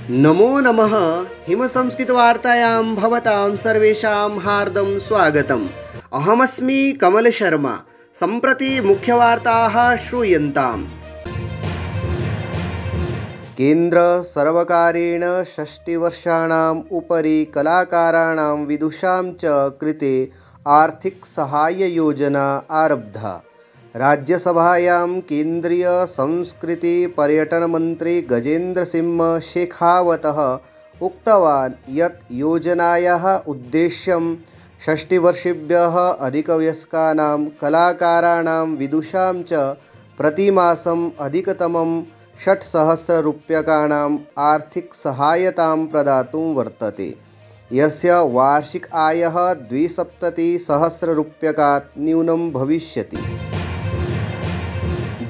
नमो नमः। हिमसंस्कृतवार्तायां भवतां सर्वेषां हार्दं स्वागतम्। अहमस्मि कमलशर्मा। सम्प्रति मुख्यवार्ताः श्रूयन्ताम्। केन्द्रसर्वकारेण 60 वर्षाणाम् उपरि कलाकाराणां विदुषां च कृते आर्थिकसहाययोजना आरब्धा। राज्यसभायां केन्द्रीयसंस्कृतिपर्यटनमन्त्री गजेन्द्रसिंह शेखावतः उक्तवान् यत् योजनायाः उद्देश्यं 60 वर्षेभ्यः अधिकवयस्कानां कलाकाराणां विदुषां च प्रतिमासम् अधिकतमं 6,000 रूप्यकाणाम् आर्थिकसहायतां प्रदातुं वर्तते, यस्य वार्षिक आयः 2,70,000 रूप्यकात् न्यूनं भविष्यति।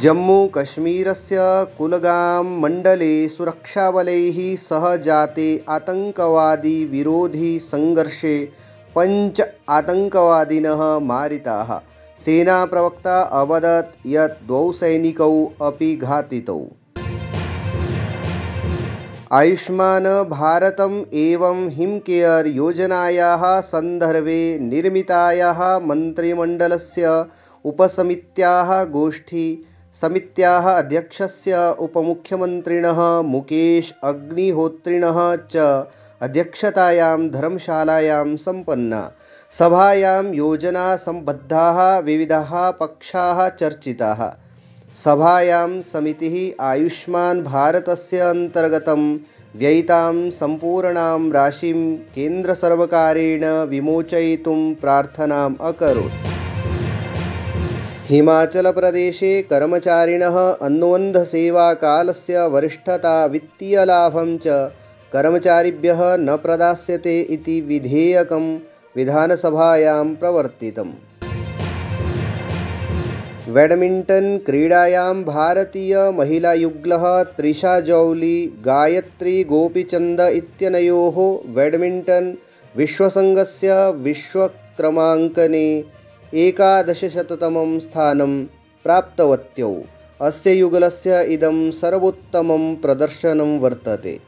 जम्मूकश्मीरस्य कुलगाम मण्डले सुरक्षाबलैः सह जाते आतङ्कवादिविरोधिसङ्घर्षे 5 आतङ्कवादिनः मारिताः। सेनाप्रवक्ता अवदत् यत् 2 सैनिकौ अपि घातितौ। आयुष्मान भारतम् एवं हिमकेयर योजनायाः सन्दर्भे निर्मितायाः मन्त्रिमण्डलस्य उपसमित्याः गोष्ठी समित्याः अध्यक्षस्य उपमुख्यमन्त्रिणः मुकेश अग्निहोत्रिणः च अध्यक्षतायां धर्मशालायां सम्पन्ना। सभायां योजनासम्बद्धाः विविधाः पक्षाः चर्चिताः। सभायां समितिः आयुष्मान भारतस्य अन्तर्गतं व्ययितां सम्पूर्णां राशिं केन्द्रसर्वकारेण विमोचयितुं प्रार्थनाम् अकरोत्। हिमाचलप्रदेशे कर्मचारिणः अनुबन्धसेवाकालस्य वरिष्ठता वित्तीयलाभं च कर्मचारिभ्यः न प्रदास्यते इति विधेयकं विधानसभायां प्रवर्तितम्। बैडमिण्टन् क्रीडायां भारतीयमहिलायुगलः त्रिषा जौली गायत्री गोपीचन्द इत्यनयोः बैडमिण्टन् विश्वसङ्घस्य विश्वक्रमाङ्कने 1100तमं स्थानं प्राप्तवत्यौ। अस्य युगलस्य इदं सर्वोत्तमं प्रदर्शनं वर्तते।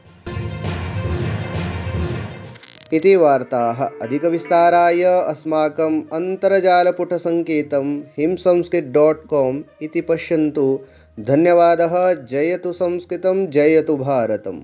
इति वार्ताः। अधिकविस्ताराय अस्माकम् अन्तर्जालपुटसङ्केतं himsanskrit.com इति पश्यन्तु। धन्यवादः। जयतु संस्कृतं, जयतु भारतम्।